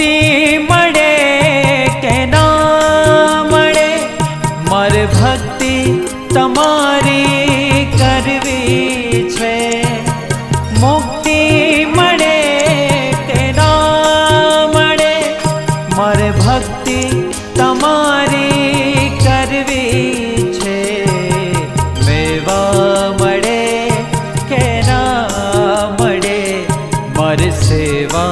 मुक्ति मळे के ना मळे, मारे भक्ति तमारी करवी छे। मुक्ति मळे के ना मळे, मारे भक्ति तमारी करवी छे। मेवा मळे के ना मळे, मारे सेवा